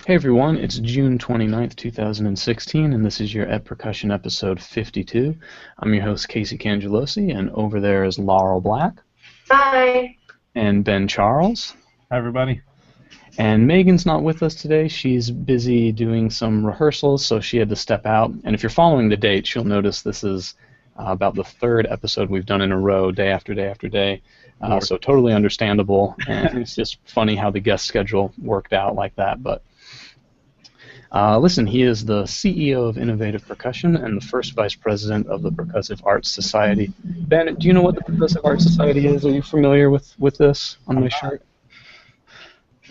Hey everyone, it's June 29th, 2016, and this is your Percussion episode 52. I'm your host, Casey Cangelosi, and over there is Laurel Black. Hi. And Ben Charles. Hi, everybody. And Megan's not with us today. She's busy doing some rehearsals, so she had to step out. And if you're following the dates, you'll notice this is about the third episode we've done in a row, day after day after day. So totally understandable, and it's just funny how the guest schedule worked out like that. But listen, he is the CEO of Innovative Percussion and the first vice president of the Percussive Arts Society. Ben, do you know what the Percussive Arts Society is? Are you familiar with this on my shirt?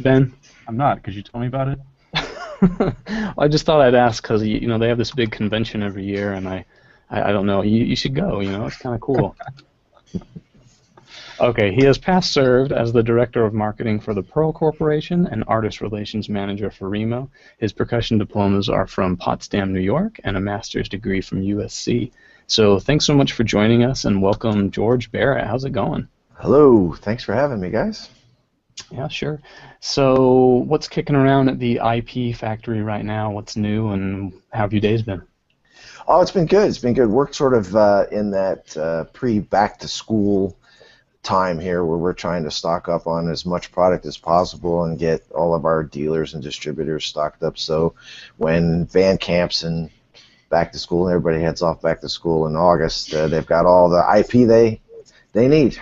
Ben? I'm not. Could you tell me about it? Well, I just thought I'd ask because they have this big convention every year, and I don't know. You should go. It's kind of cool. Okay, he has past served as the Director of Marketing for the Pearl Corporation and Artist Relations Manager for Remo. His percussion diplomas are from Potsdam, New York, and a master's degree from USC. So thanks so much for joining us, and welcome, George Barrett. How's it going? Hello. Thanks for having me, guys. Yeah, sure. So what's kicking around at the IP factory right now? What's new, and how have your days been? Oh, it's been good. It's been good. We're sort of in that pre-back-to-school time here where we're trying to stock up on as much product as possible and get all of our dealers and distributors stocked up, so when band camps and back to school and everybody heads off back to school in August, they've got all the IP they need.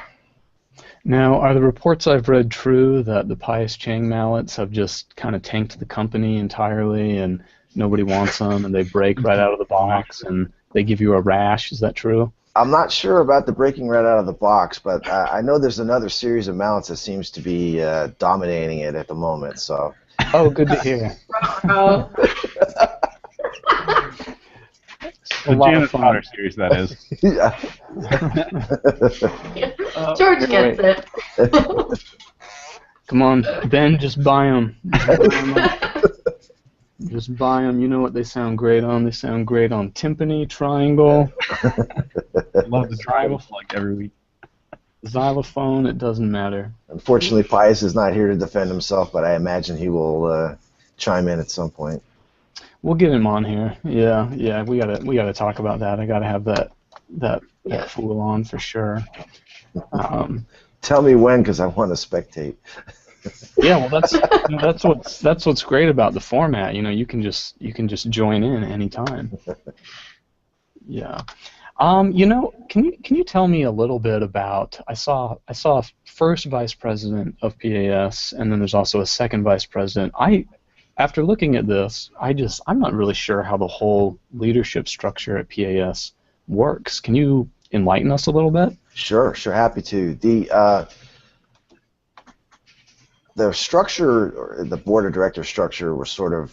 Now, are the reports I've read true that the Pius Chang mallets have just kind of tanked the company entirely and nobody wants them and they break right out of the box and they give you a rash? Is that true? I'm not sure about the breaking right out of the box, but I know there's another series of mallets that seems to be dominating it at the moment. So. Oh, good to hear. The Janus Potter series, that is. Yeah. George gets it. Come on, Ben, just buy them. Just buy them. You know what they sound great on? They sound great on timpani, triangle. Love the triangle like every week. Xylophone, it doesn't matter. Unfortunately, Pius is not here to defend himself, but I imagine he will chime in at some point. We'll get him on here. Yeah, we gotta talk about that. I gotta have that fool on for sure. Tell me when, because I want to spectate. Yeah, well, that's what's great about the format. You can just join in anytime. Yeah. Can you tell me a little bit about? I saw first vice president of PAS, and then there's also a second vice president. After looking at this, I'm not really sure how the whole leadership structure at PAS works. Can you enlighten us a little bit? Sure, happy to. The structure, or the board of directors structure, was sort of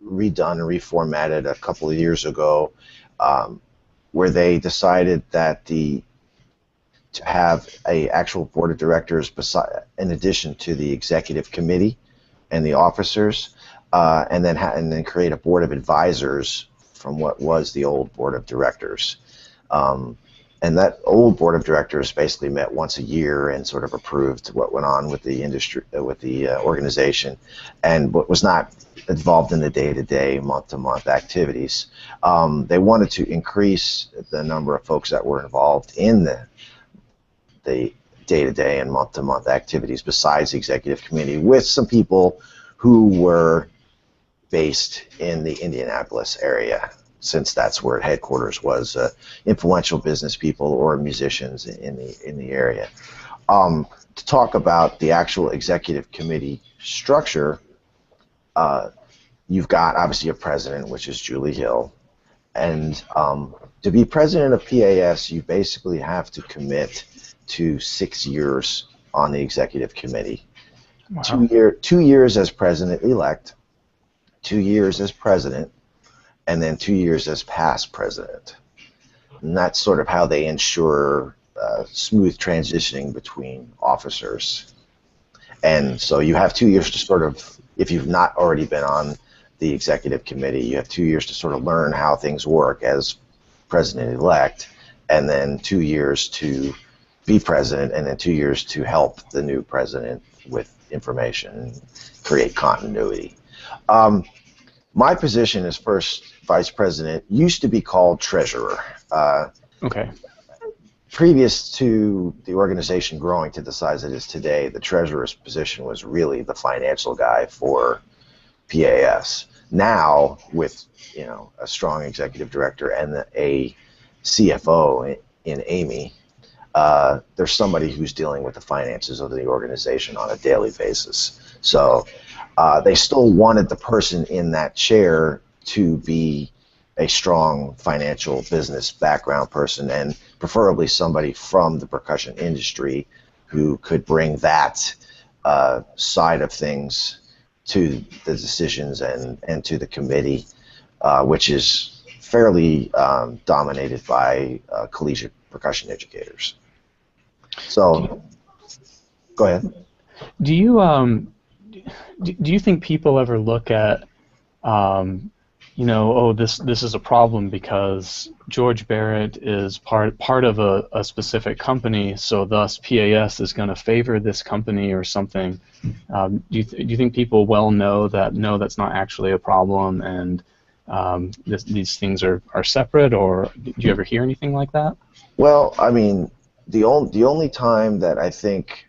redone and reformatted a couple of years ago, where they decided that to have a actual board of directors in addition to the executive committee and the officers, and then create a board of advisors from what was the old board of directors. And that old board of directors basically met once a year and sort of approved what went on with the industry, with the organization, and what was not involved in the day-to-day, month-to-month activities. They wanted to increase the number of folks that were involved in the day-to-day and month-to-month activities besides the executive committee, with some people who were based in the Indianapolis area, since that's where headquarters was, influential business people or musicians in the area. To talk about the actual executive committee structure, you've got obviously a president, which is Julie Hill, and to be president of PAS, you basically have to commit to 6 years on the executive committee. Wow. 2 years as president-elect, 2 years as president, and then 2 years as past president. And that's sort of how they ensure smooth transitioning between officers. And so you have 2 years to sort of, if you've not already been on the executive committee, you have 2 years to sort of learn how things work as president-elect, and then 2 years to be president, and then 2 years to help the new president with information and create continuity. My position as first vice president used to be called treasurer. Okay. Previous to the organization growing to the size it is today, the treasurer's position was really the financial guy for PAS. Now, with a strong executive director and a CFO in Amy, there's somebody who's dealing with the finances of the organization on a daily basis. So they still wanted the person in that chair to be a strong financial business background person, and preferably somebody from the percussion industry who could bring that side of things to the decisions and to the committee, which is fairly dominated by collegiate percussion educators. So, go ahead. Do you think people ever look at oh, this is a problem because George Barrett is part of a specific company, so thus PAS is going to favor this company or something? Do you think people well know that no, that's not actually a problem, and these things are separate, or do you ever hear anything like that? Well, I mean, the only time that I think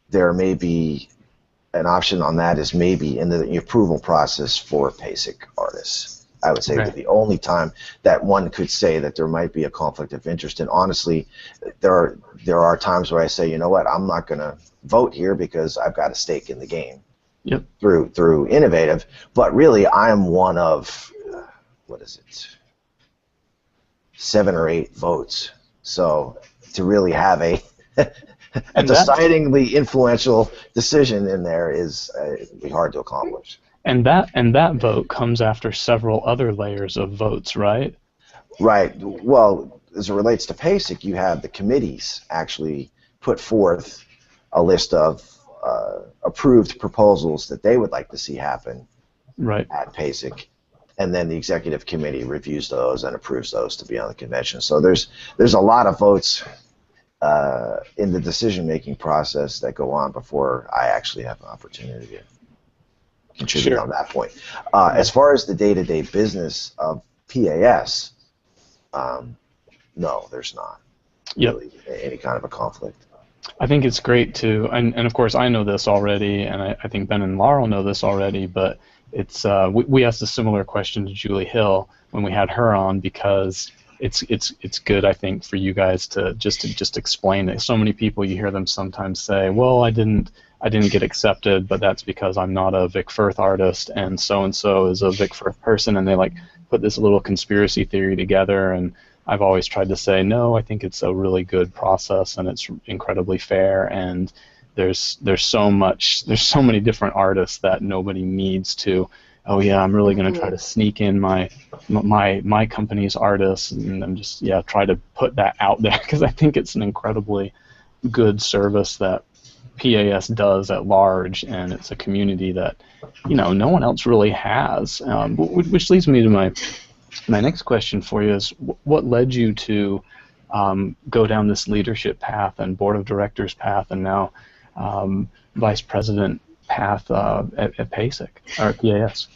there may be an option on that is maybe in the approval process for PASIC artists. I would say that the only time that one could say that there might be a conflict of interest, and honestly, there are times where I say, you know what, I'm not going to vote here because I've got a stake in the game. Yep. Through innovative, but really I am one of what is it, 7 or 8 votes. So to really have a decidingly influential decision in there is it'd be hard to accomplish. And that vote comes after several other layers of votes, right? Right. Well, as it relates to PASIC, you have the committees actually put forth a list of approved proposals that they would like to see happen at PASIC, and then the executive committee reviews those and approves those to be on the convention. So there's a lot of votes in the decision-making process that go on before I actually have an opportunity to contribute on that point. As far as the day-to-day business of PAS, no, there's not really any kind of a conflict. I think it's great too, and of course I know this already, and I think Ben and Laurel know this already, but it's we asked a similar question to Julie Hill when we had her on, because it's good, I think, for you guys to just explain it. So many people, you hear them sometimes say, well, I didn't get accepted, but that's because I'm not a Vic Firth artist, and so is a Vic Firth person, and they like put this little conspiracy theory together. And I've always tried to say, no, I think it's a really good process, and it's incredibly fair, and there's so many different artists that nobody needs to, oh yeah, I'm really going to try to sneak in my company's artists, and I'm just try to put that out there, because I think it's an incredibly good service that PAS does at large, and it's a community that no one else really has. Which leads me to my next question for you is, what led you to go down this leadership path and board of directors path, and now vice president path at PASIC or PAS?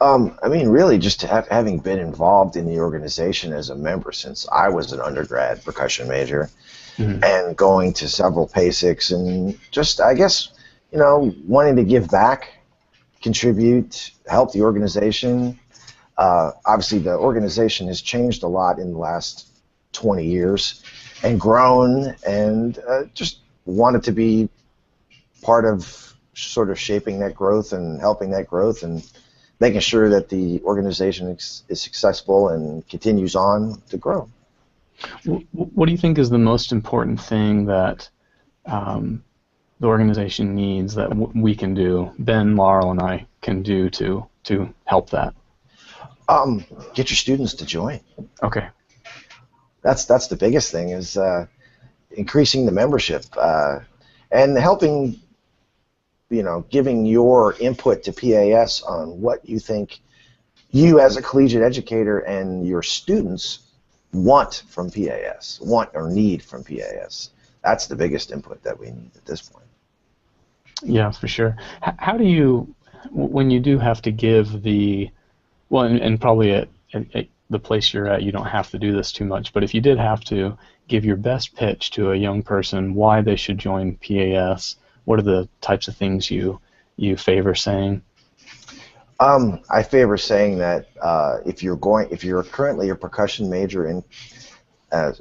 I mean, really, just having been involved in the organization as a member since I was an undergrad percussion major, and going to several PASICs, and just, I guess, wanting to give back, contribute, help the organization. Obviously, the organization has changed a lot in the last 20 years and grown, and just wanted to be part of sort of shaping that growth and helping that growth and making sure that the organization is successful and continues on to grow. What do you think is the most important thing that the organization needs that we can do, Ben, Laurel, and I can do to help that? Get your students to join. Okay. That's the biggest thing, is increasing the membership and helping, giving your input to PAS on what you think you as a collegiate educator and your students want from PAS, want or need from PAS. That's the biggest input that we need at this point. Yeah, for sure. How do you, when you do have to give the, well, and probably at the place you're at, you don't have to do this too much, but if you did have to give your best pitch to a young person why they should join PAS, what are the types of things you favor saying? I favor saying that if you're currently a percussion major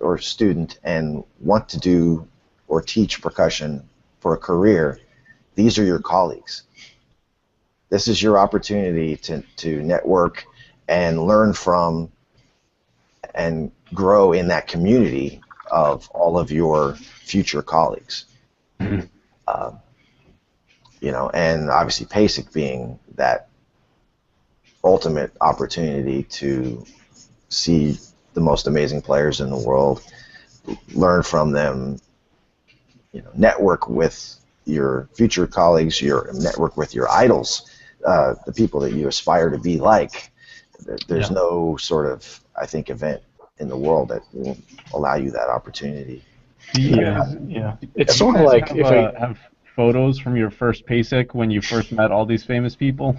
or student and want to do or teach percussion for a career, these are your colleagues. This is your opportunity to network and learn from and grow in that community of all of your future colleagues. Mm-hmm. You know, and obviously PASIC being that ultimate opportunity to see the most amazing players in the world, learn from them, you know, network with your future colleagues, network with your idols, the people that you aspire to be like. There's no sort of, I think, event in the world that will allow you that opportunity. Do you guys, It's sort of like have photos from your first PASIC when you first met all these famous people?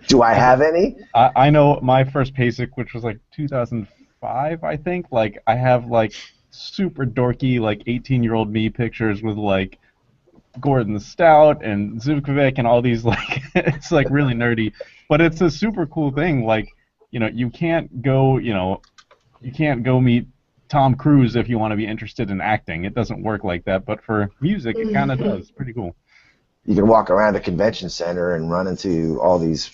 Do I have any? I know my first PASIC, which was like 2005, I think. Like, I have like super dorky, like 18-year-old me pictures with like Gordon Stout and Zubkovic and all these, like, it's like really nerdy, but it's a super cool thing. Like, you know, you can't go meet Tom Cruise if you want to be interested in acting. It doesn't work like that, but for music, it kind of does. Pretty cool. You can walk around the convention center and run into all these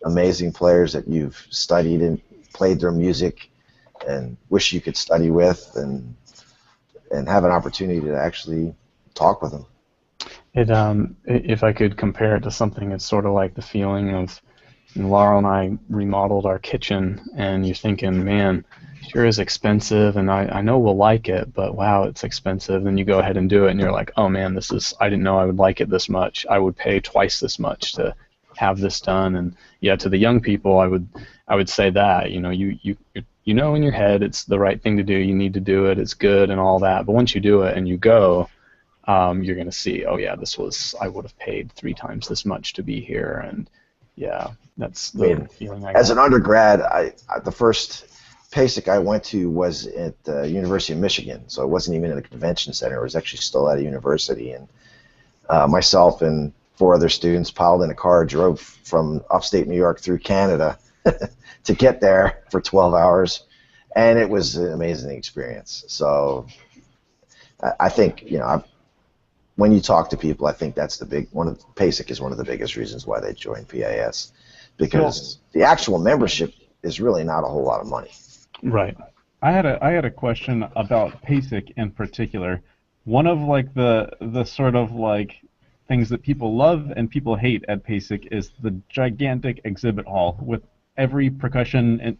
amazing players that you've studied and played their music and wish you could study with and have an opportunity to actually talk with them. If I could compare it to something, it's sort of like the feeling of, Laurel and I remodeled our kitchen, and you're thinking, man, sure is expensive, and I know we'll like it, but wow, it's expensive. Then you go ahead and do it, and you're like, oh man, I didn't know I would like it this much. I would pay twice this much to have this done. And yeah, to the young people, I would say that, you know in your head it's the right thing to do. You need to do it. It's good and all that. But once you do it and you go, you're going to see, oh yeah, I would have paid 3 times this much to be here. And yeah, that's the feeling I got. As an undergrad, the first PASIC I went to was at the University of Michigan, so it wasn't even in a convention center. It was actually still at a university, and myself and 4 other students piled in a car, drove from upstate New York through Canada to get there for 12 hours, and it was an amazing experience. So I think, when you talk to people, I think that's PASIC is one of the biggest reasons why they join PAS, because the actual membership is really not a whole lot of money. Right. I had a question about PASIC in particular. One of like the sort of like things that people love and people hate at PASIC is the gigantic exhibit hall with every percussion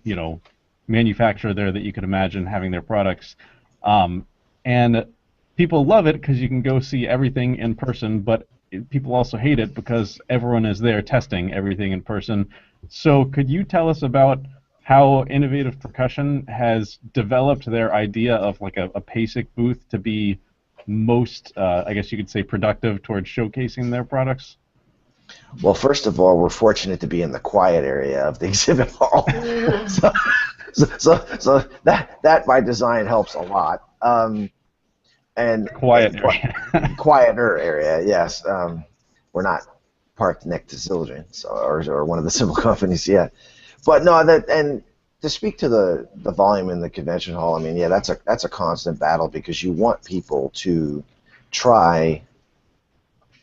manufacturer there that you could imagine having their products, and people love it because you can go see everything in person, but people also hate it because everyone is there testing everything in person. So could you tell us about how Innovative Percussion has developed their idea of like a PASIC booth to be most, I guess you could say, productive towards showcasing their products? Well, first of all, we're fortunate to be in the quiet area of the exhibit hall. so that by design helps a lot. Quieter area, yes. We're not parked next to Sildren, or one of the civil companies yet. But no, and to speak to the volume in the convention hall, I mean, yeah, that's a constant battle because you want people to try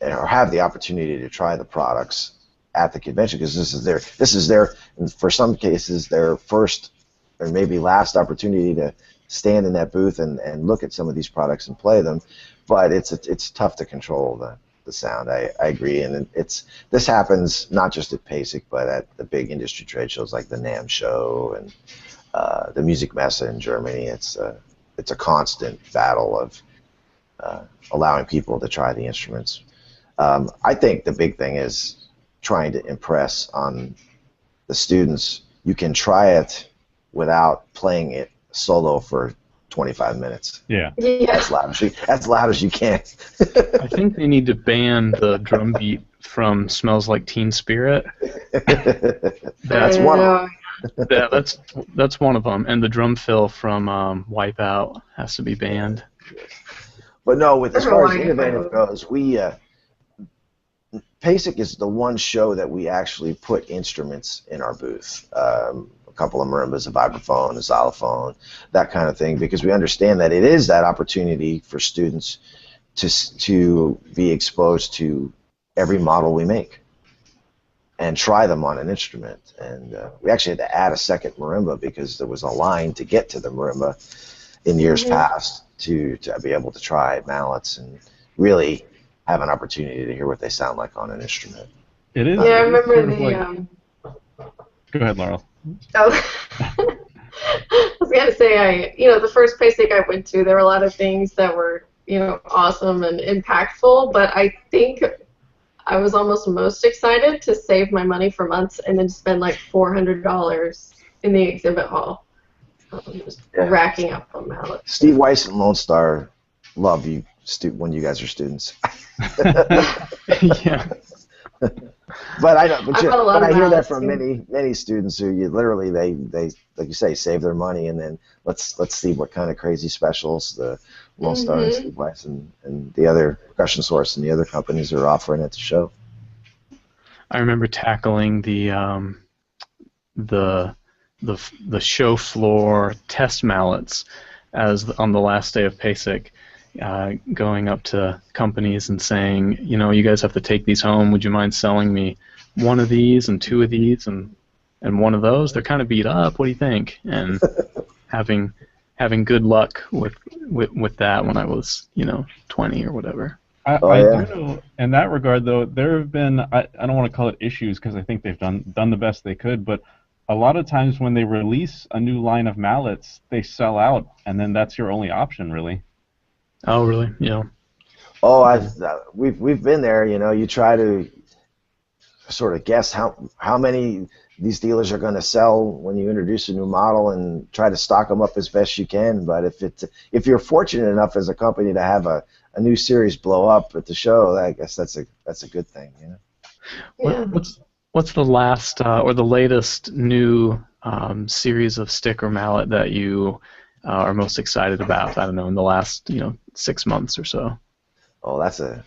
or have the opportunity to try the products at the convention, because this is their, for some cases, their first or maybe last opportunity to stand in that booth and look at some of these products and play them. But it's tough to control the sound. I agree, and this happens not just at PASIC, but at the big industry trade shows like the NAMM show and the Music Messe in Germany. It's a constant battle of allowing people to try the instruments. I think the big thing is trying to impress on the students. You can try it without playing it solo for 25 minutes. Yeah. That's loud as you can. I think they need to ban the drum beat from "Smells Like Teen Spirit." That's one of them. Yeah, that's one of them, and the drum fill from Wipeout has to be banned. But no, as far as innovative goes, PASIC is the one show that we actually put instruments in our booth. A couple of marimbas, a vibraphone, a xylophone, that kind of thing, because we understand that it is that opportunity for students to be exposed to every model we make and try them on an instrument. And we actually had to add a second marimba because there was a line to get to the marimba in years past to be able to try mallets and really have an opportunity to hear what they sound like on an instrument. It is. Yeah, I remember sort of the. Like... Go ahead, Laurel. Oh, I was gonna say, the first PASIC I went to, there were a lot of things that were, awesome and impactful. But I think I was almost most excited to save my money for months and then spend like $400 in the exhibit hall, just racking up on mallets. Steve Weiss and Lone Star love you when you guys are students. Yeah. But I know, but I hear that from too. many students who literally they like you say save their money and then let's see what kind of crazy specials the Lone Star and Steve Weiss and the other Percussion Source and the other companies are offering at the show. I remember tackling the show floor test mallets on the last day of PASIC. Going up to companies and saying, you guys have to take these home. Would you mind selling me one of these and two of these and one of those? They're kind of beat up. What do you think? And having good luck with that when I was 20 or whatever. I do know in that regard though there have been I don't want to call it issues because I think they've done the best they could, but a lot of times when they release a new line of mallets, they sell out, and then that's your only option really. Oh, really? Yeah. Oh, we've been there. You try to sort of guess how many these dealers are going to sell when you introduce a new model, and try to stock them up as best you can. But if you're fortunate enough as a company to have a new series blow up at the show, I guess that's a good thing. Yeah. What's the last or the latest new series of stick or mallet that you are most excited about? I don't know, in the last 6 months or so. Oh, that's a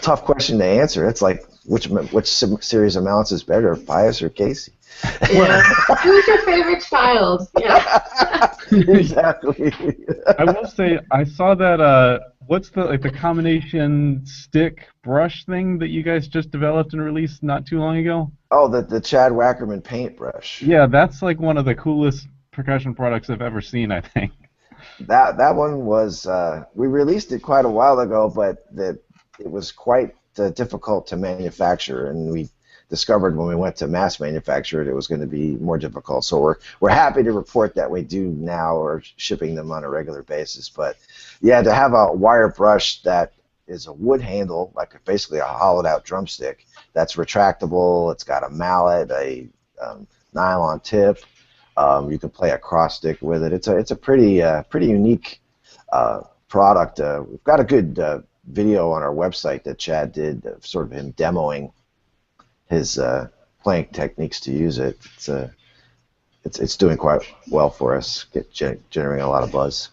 tough question to answer. It's like which series of mallets is better, Pius or Casey? Yeah. Who's your favorite child? Yeah. Exactly. I will say I saw that. What's the combination stick brush thing that you guys just developed and released not too long ago? Oh, the Chad Wackerman paintbrush. Yeah, that's like one of the coolest percussion products I've ever seen, I think. That one was we released it quite a while ago, but it was quite difficult to manufacture, and we discovered when we went to mass manufacture it was going to be more difficult. So we're happy to report that we do now are shipping them on a regular basis. But yeah, to have a wire brush that is a wood handle, like basically a hollowed out drumstick, that's retractable. It's got a mallet, a nylon tip. You can play a cross stick with it. It's a pretty unique product. We've got a good video on our website that Chad did, sort of him demoing his playing techniques to use it. It's doing quite well for us, generating a lot of buzz.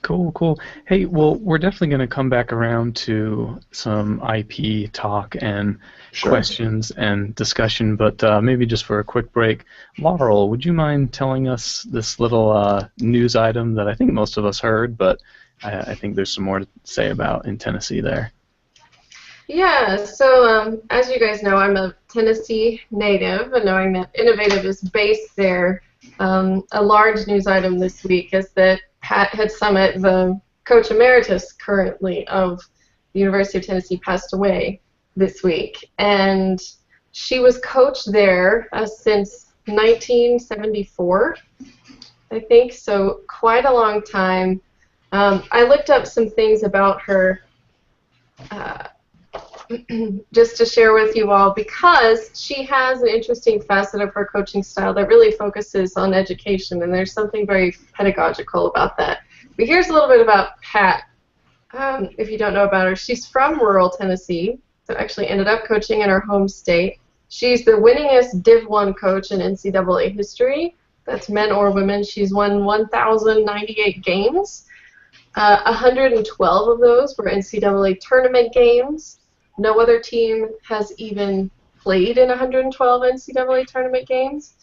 Cool. Hey, well, we're definitely going to come back around to some IP talk and questions and discussion, but maybe just for a quick break, Laurel, would you mind telling us this little news item that I think most of us heard, but I think there's some more to say about in Tennessee there? Yeah, so as you guys know, I'm a Tennessee native, and knowing that Innovative is based there, a large news item this week is that Patricia Summit, the coach emeritus currently of the University of Tennessee, passed away this week. And she was coached there since 1974, I think, so quite a long time. I looked up some things about her just to share with you all, because she has an interesting facet of her coaching style that really focuses on education, and there's something very pedagogical about that. But here's a little bit about Pat. If you don't know about her, she's from rural Tennessee, so actually ended up coaching in her home state. She's the winningest Div 1 coach in NCAA history. That's men or women. She's won 1,098 games. 112 of those were NCAA tournament games. No other team has even played in 112 NCAA tournament games.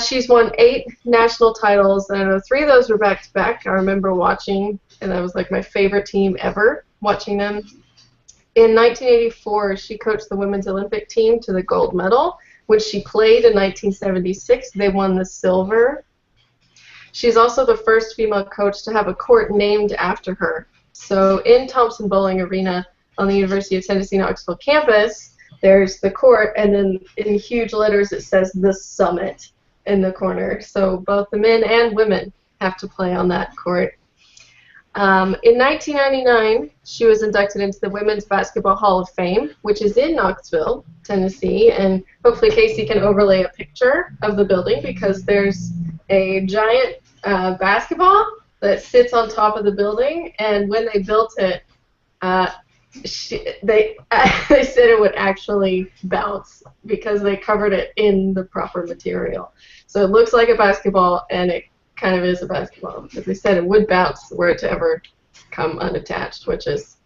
She's won 8 national titles, and I know 3 of those were back-to-back. I remember watching, and that was like my favorite team ever, watching them. In 1984, she coached the women's Olympic team to the gold medal. When she played in 1976, they won the silver. She's also the first female coach to have a court named after her. So in Thompson Bowling Arena on the University of Tennessee Knoxville campus, there's the court, and then in huge letters it says the Summit in the corner. So both the men and women have to play on that court. In 1999, she was inducted into the Women's Basketball Hall of Fame, which is in Knoxville, Tennessee, and hopefully Casey can overlay a picture of the building, because there's a giant basketball that sits on top of the building, and when they built it, they said it would actually bounce because they covered it in the proper material. So it looks like a basketball, and it kind of is a basketball, because they said it would bounce were it to ever come unattached, which is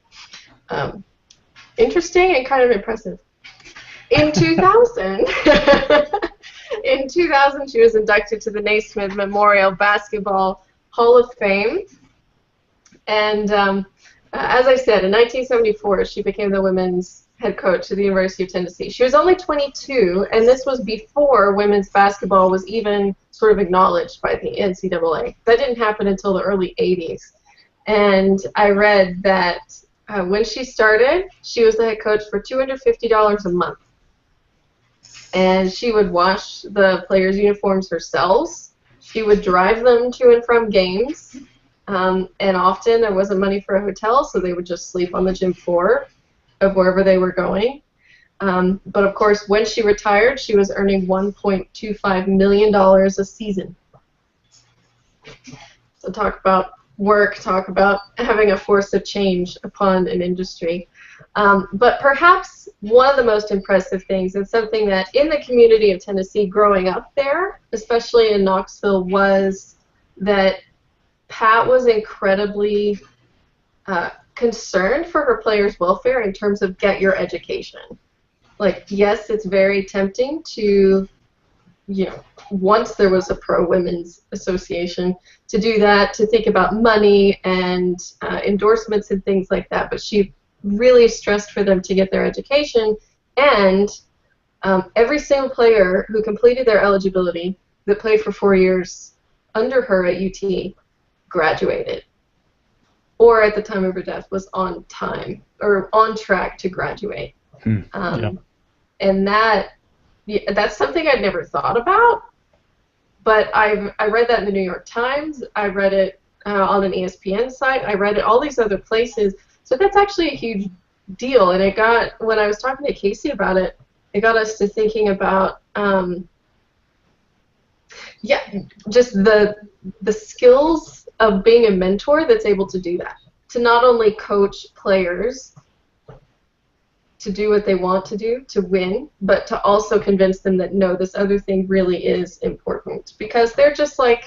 interesting and kind of impressive. In 2000, she was inducted to the Naismith Memorial Basketball Hall of Fame, and as I said, in 1974, she became the women's head coach at the University of Tennessee. She was only 22, and this was before women's basketball was even sort of acknowledged by the NCAA. That didn't happen until the early 80s. And I read that when she started, she was the head coach for $250 a month. And she would wash the players' uniforms herself. She would drive them to and from games. And often there wasn't money for a hotel, so they would just sleep on the gym floor of wherever they were going. But of course, when she retired, she was earning $1.25 million a season. So talk about work, talk about having a force of change upon an industry. But perhaps one of the most impressive things, and something that in the community of Tennessee growing up there, especially in Knoxville, was that Pat was incredibly concerned for her players' welfare in terms of get your education. Like, yes, it's very tempting to, once there was a pro-women's association, to do that, to think about money and endorsements and things like that, but she really stressed for them to get their education, and every single player who completed their eligibility that played for 4 years under her at UT graduated, or at the time of her death was on time or on track to graduate. And that's something I'd never thought about, but I read that in the New York Times, I read it on an ESPN site, I read it all these other places, so that's actually a huge deal. And it got, when I was talking to Casey about it, it got us to thinking about just the skills of being a mentor that's able to do that, to not only coach players to do what they want to do, to win, but to also convince them that, no, this other thing really is important, because they're just like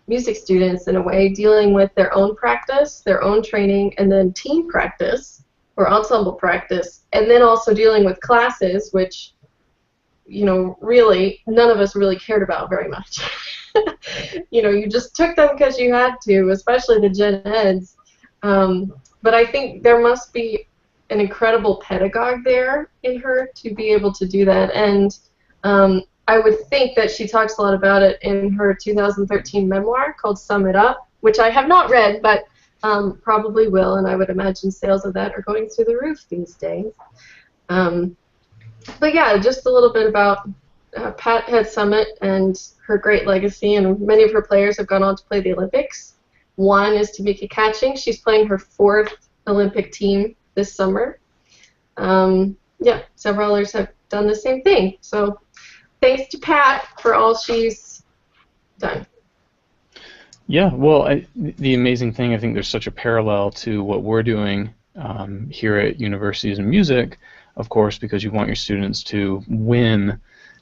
music students in a way, dealing with their own practice, their own training, and then team practice or ensemble practice, and then also dealing with classes, which, really none of us really cared about very much. You just took them because you had to, especially the gen eds. But I think there must be an incredible pedagogue there in her to be able to do that. And I would think that she talks a lot about it in her 2013 memoir called Sum It Up, which I have not read, but probably will, and I would imagine sales of that are going through the roof these days. But yeah, just a little bit about Pat at Summit and her great legacy, and many of her players have gone on to play the Olympics. One is Tamika Catching. She's playing her 4th Olympic team this summer. Yeah, several others have done the same thing. So thanks to Pat for all she's done. Yeah, well, the amazing thing, I think there's such a parallel to what we're doing here at universities in music, of course, because you want your students to win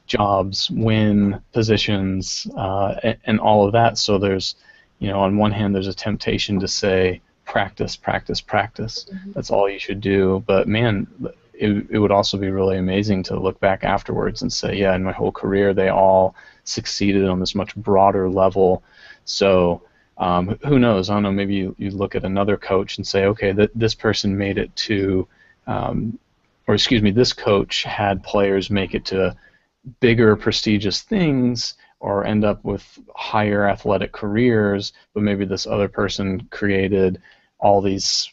jobs, win positions, and all of that. So there's, on one hand, there's a temptation to say, practice, practice, practice. That's all you should do. But man, it would also be really amazing to look back afterwards and say, yeah, in my whole career, they all succeeded on this much broader level. So who knows? I don't know. Maybe you look at another coach and say, okay, this person made it to, or excuse me, this coach had players make it to bigger, prestigious things or end up with higher athletic careers, but maybe this other person created all these,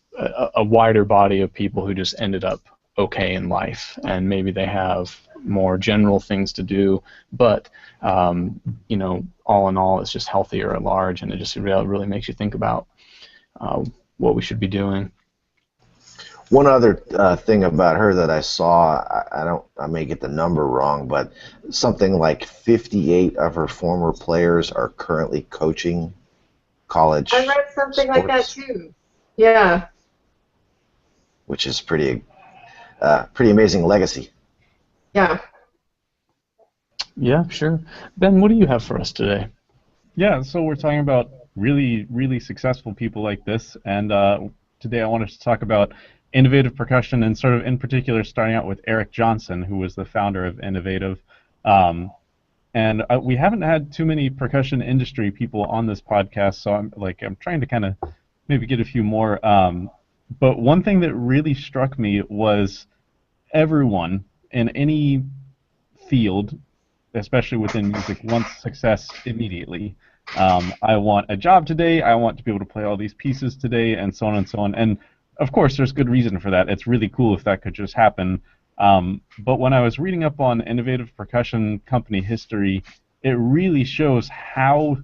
a wider body of people who just ended up okay in life, and maybe they have more general things to do, but all in all, it's just healthier at large, and it just really makes you think about what we should be doing. One other thing about her that I saw, I may get the number wrong, but something like 58 of her former players are currently coaching college. I read something sports, like that too. Yeah. Which is pretty amazing legacy. Yeah. Yeah, sure. Ben, what do you have for us today? Yeah, so we're talking about really, really successful people like this, and today I wanted to talk about innovative percussion, and sort of in particular starting out with Erik Johnson, who was the founder of Innovative. And we haven't had too many percussion industry people on this podcast, so I'm trying to kind of maybe get a few more. But one thing that really struck me was everyone in any field, especially within music, wants success immediately. I want a job today, I want to be able to play all these pieces today, and so on and so on. And of course, there's good reason for that. It's really cool if that could just happen. But when I was reading up on innovative percussion company history, it really shows how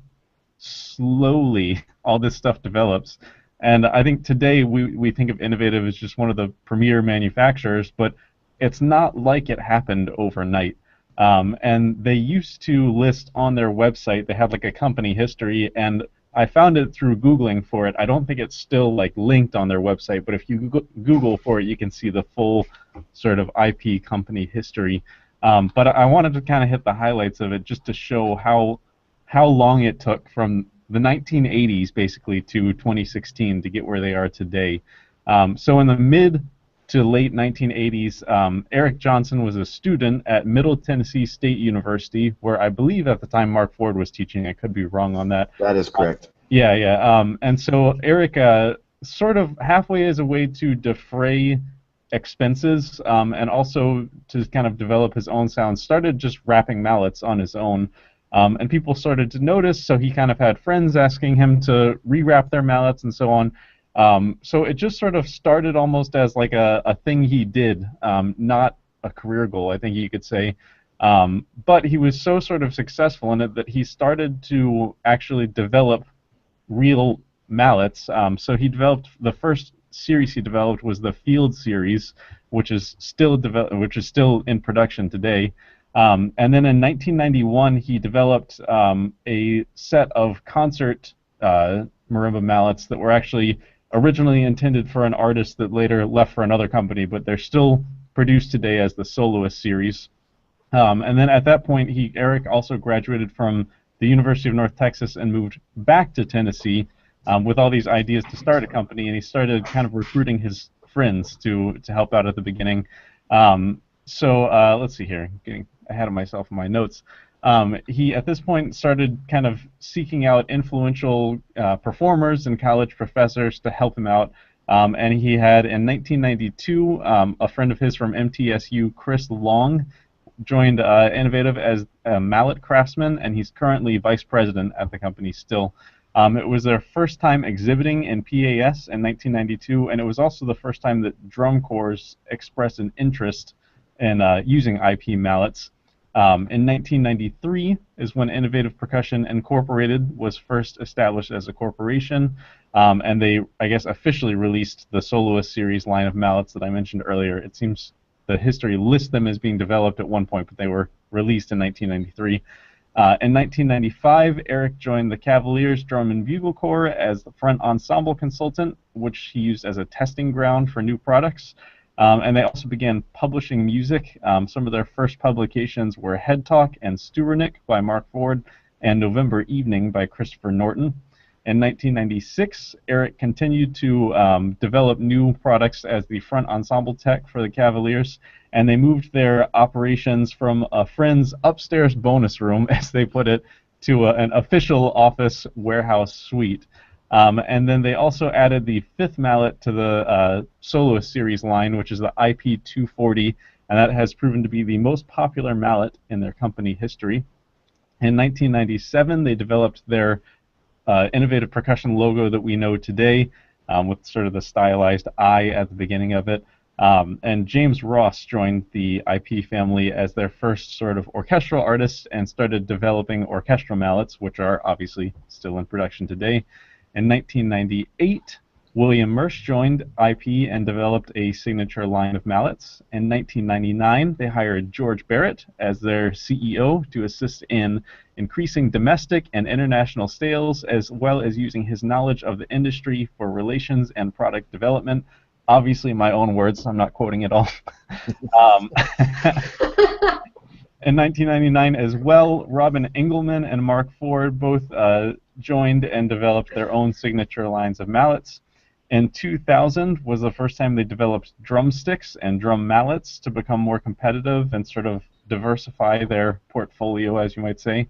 slowly all this stuff develops. And I think today we think of Innovative as just one of the premier manufacturers, but it's not like it happened overnight. And they used to list on their website, they had like a company history, and I found it through Googling for it. I don't think it's still like linked on their website, but if you Google for it, you can see the full sort of IP company history. But I wanted to kind of hit the highlights of it just to show how long it took from the 1980s basically to 2016 to get where they are today. So in the mid to late 1980s, Erik Johnson was a student at Middle Tennessee State University, where I believe at the time Mark Ford was teaching. I could be wrong on that. That is correct. Yeah. And so Erik, sort of halfway as a way to defray expenses and also to kind of develop his own sound, started just wrapping mallets on his own. And people started to notice, so he kind of had friends asking him to rewrap their mallets and so on. So it just sort of started almost as like a thing he did, not a career goal, I think you could say. But he was so sort of successful in it that he started to actually develop real mallets. So he developed, the first series he developed was the Field series, which is still in production today. And then in 1991 he developed a set of concert marimba mallets that were actually originally intended for an artist that later left for another company, but they're still produced today as the Soloist series. And then at that point, Erik also graduated from the University of North Texas and moved back to Tennessee with all these ideas to start a company, and he started kind of recruiting his friends to help out at the beginning. So let's see here, getting ahead of myself in my notes. He, at this point, started kind of seeking out influential performers and college professors to help him out. And he had, in 1992, a friend of his from MTSU, Chris Long, joined Innovative as a mallet craftsman, and he's currently vice president at the company still. It was their first time exhibiting in PAS in 1992, and it was also the first time that drum corps expressed an interest in using IP mallets. In 1993 is when Innovative Percussion Incorporated was first established as a corporation, and they, I guess, officially released the Soloist series line of mallets that I mentioned earlier. It seems the history lists them as being developed at one point, but they were released in 1993. In 1995, Erik joined the Cavaliers Drum and Bugle Corps as the front ensemble consultant, which he used as a testing ground for new products. And they also began publishing music. Some of their first publications were Head Talk and Stewernick by Mark Ford and November Evening by Christopher Norton. In 1996, Erik continued to develop new products as the front ensemble tech for the Cavaliers, and they moved their operations from a friend's upstairs bonus room, as they put it, to an official office warehouse suite. And then they also added the fifth mallet to the Soloist series line, which is the IP240, and that has proven to be the most popular mallet in their company history. In 1997, they developed their Innovative Percussion logo that we know today, with sort of the stylized eye at the beginning of it. And James Ross joined the IP family as their first sort of orchestral artist and started developing orchestral mallets, which are obviously still in production today. In 1998, William Mersch joined IP and developed a signature line of mallets. In 1999, they hired George Barrett as their CEO to assist in increasing domestic and international sales, as well as using his knowledge of the industry for relations and product development. Obviously, my own words, I'm not quoting it all. In 1999 as well, Robin Engelman and Mark Ford both joined and developed their own signature lines of mallets. In 2000 was the first time they developed drumsticks and drum mallets to become more competitive and sort of diversify their portfolio, as you might say.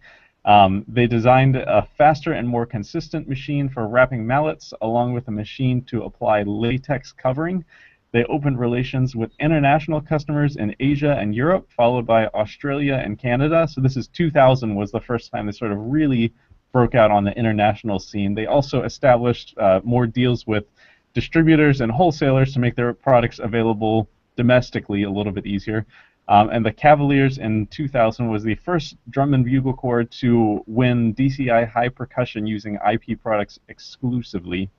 They designed a faster and more consistent machine for wrapping mallets, along with a machine to apply latex covering. They opened relations with international customers in Asia and Europe, followed by Australia and Canada. So this is 2000 was the first time they sort of really broke out on the international scene. They also established more deals with distributors and wholesalers to make their products available domestically a little bit easier. And the Cavaliers in 2000 was the first drum and bugle corps to win DCI high percussion using IP products exclusively.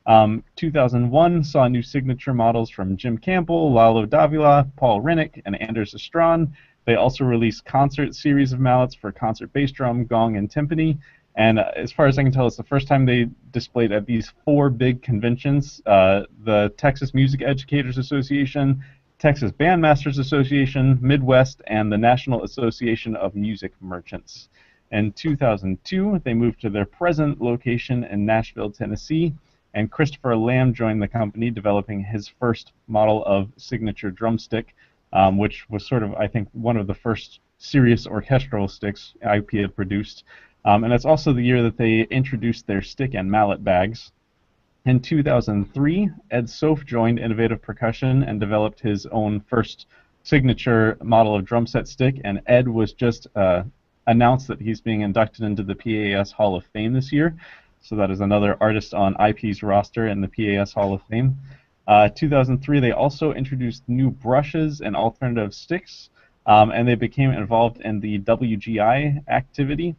2001 saw new signature models from Jim Campbell, Lalo Davila, Paul Rennick, and Anders Estron. They also released concert series of mallets for concert bass drum, gong, and timpani. And as far as I can tell, it's the first time they displayed at these four big conventions: the Texas Music Educators Association, Texas Bandmasters Association, Midwest, and the National Association of Music Merchants. In 2002, they moved to their present location in Nashville, Tennessee, and Christopher Lamb joined the company, developing his first model of signature drumstick, which was sort of, I think, one of the first serious orchestral sticks IP had produced. And that's also the year that they introduced their stick and mallet bags. In 2003, Ed Sof joined Innovative Percussion and developed his own first signature model of drum set stick, and Ed was just announced that he's being inducted into the PAS Hall of Fame this year. So that is another artist on IP's roster in the PAS Hall of Fame. 2003, they also introduced new brushes and alternative sticks, and they became involved in the WGI activity.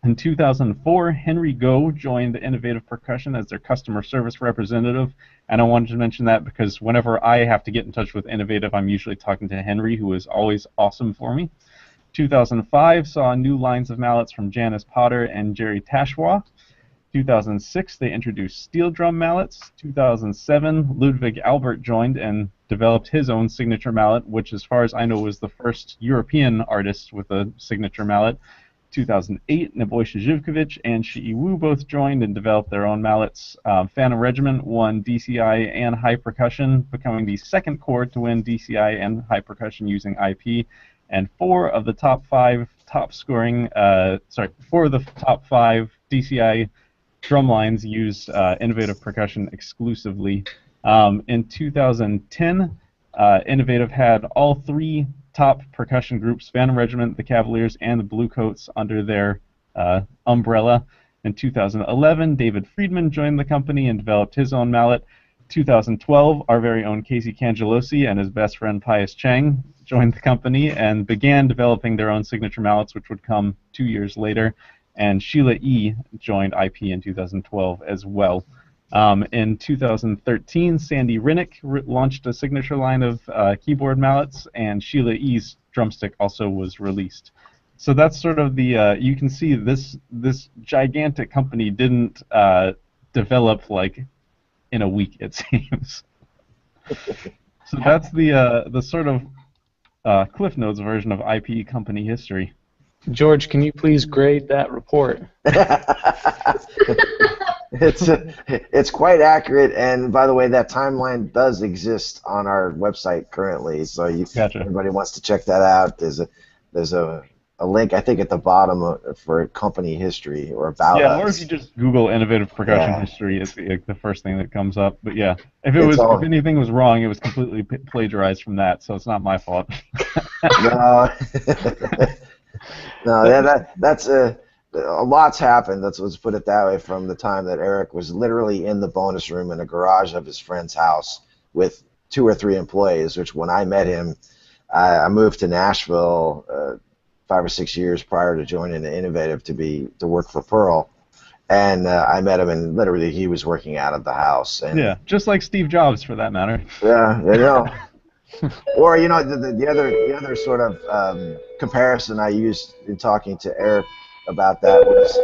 In 2004, Henry Go joined Innovative Percussion as their customer service representative, and I wanted to mention that because whenever I have to get in touch with Innovative, I'm usually talking to Henry, who is always awesome for me. 2005 saw new lines of mallets from Janice Potter and Jerry Tashwa. 2006, they introduced steel drum mallets. 2007, Ludwig Albert joined and developed his own signature mallet, which, as far as I know, was the first European artist with a signature mallet. 2008, Nebojša Živković and Shi Wu both joined and developed their own mallets. Phantom Regiment won DCI and high percussion, becoming the second corps to win DCI and high percussion using IP. And four of the top five DCI drum lines used Innovative Percussion exclusively. In 2010, Innovative had all three top percussion groups, Phantom Regiment, the Cavaliers, and the Bluecoats, under their umbrella. In 2011, David Friedman joined the company and developed his own mallet. 2012, our very own Casey Cangelosi and his best friend Pius Cheng joined the company and began developing their own signature mallets, which would come 2 years later. And Sheila E. joined IP in 2012 as well. In 2013, Sandy Rinnick launched a signature line of keyboard mallets, and Sheila E.'s drumstick also was released. So that's sort of the you can see this gigantic company didn't develop like in a week, it seems. So that's the sort of Cliff Notes version of IP company history. George, can you please grade that report? It's quite accurate, and by the way, that timeline does exist on our website currently. So Gotcha. Everybody wants to check that out. There's a link, I think, at the bottom for company history or about us. Or if you just Google innovative percussion history, it's the first thing that comes up. But yeah, if anything was wrong, it was completely plagiarized from that, so it's not my fault. No, no, that's a lot's happened. Let's put it that way. From the time that Erik was literally in the bonus room in a garage of his friend's house with 2 or 3 employees. Which when I met him, I moved to Nashville 5 or 6 years prior to joining the Innovative to work for Pearl, and I met him, and literally he was working out of the house. And yeah, just like Steve Jobs, for that matter. Yeah, you know. Or the other sort of comparison I used in talking to Erik about that was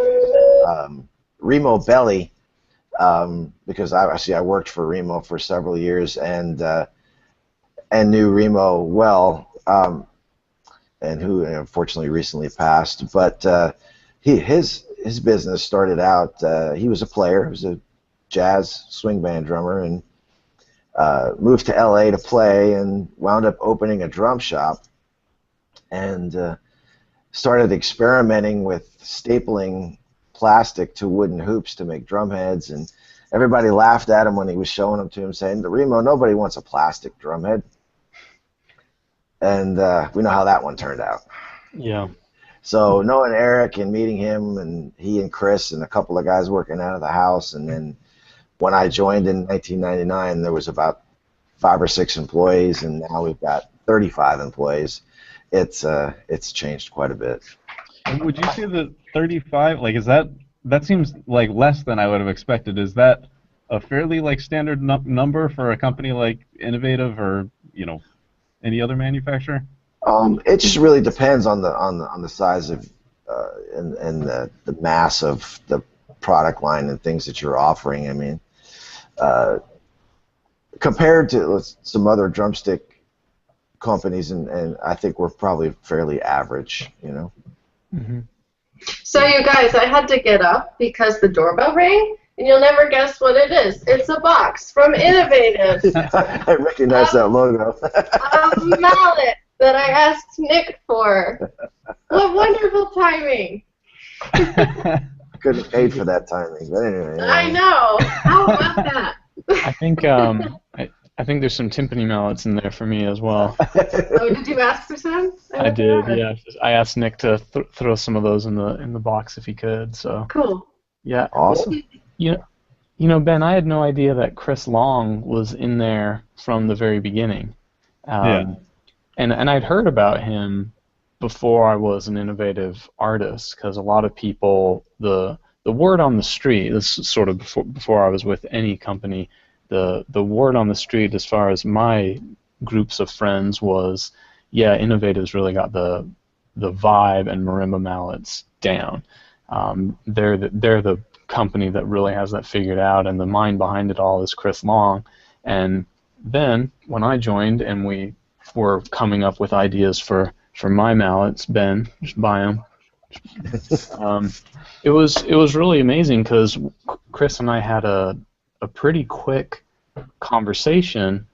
Remo Belli, because I worked for Remo for several years and knew Remo well, and who unfortunately recently passed. But his business started out. He was a player. He was a jazz swing band drummer, and moved to LA to play, and wound up opening a drum shop, and started experimenting with stapling plastic to wooden hoops to make drum heads, and everybody laughed at him when he was showing them to him, saying, "Remo, nobody wants a plastic drum head." And we know how that one turned out. Yeah. So knowing Erik and meeting him, and he and Chris and a couple of guys working out of the house, and then when I joined in 1999, there was about 5 or 6 employees, and now we've got 35 employees. It's changed quite a bit. And would you say that 35, like, is that seems like less than I would have expected? Is that a fairly like standard number for a company like Innovative or any other manufacturer? It just really depends on the size of and the mass of the product line and things that you're offering. I mean, compared to some other drumstick companies, and I think we're probably fairly average, Mm-hmm. So you guys, I had to get up because the doorbell rang, and you'll never guess what it is. It's a box from Innovative. I recognize that logo. A mallet that I asked Nick for. What wonderful timing. Couldn't have paid for that timing, but anyway. I know. How about that? I think I think there's some timpani mallets in there for me as well. Oh, did you ask for some? I did, yeah. I asked Nick to throw some of those in the box if he could. So cool. Yeah. Awesome. You know, Ben, I had no idea that Chris Long was in there from the very beginning. And I'd heard about him before I was an Innovative artist, because a lot of people, the word on the street, this is sort of before I was with any company, the word on the street as far as my groups of friends was, yeah, Innovative's really got the vibe and marimba mallets down. They're the company that really has that figured out, and the mind behind it all is Chris Long. And then when I joined and we were coming up with ideas for my mallets, Ben, just buy them. It was really amazing because Chris and I had a pretty quick conversation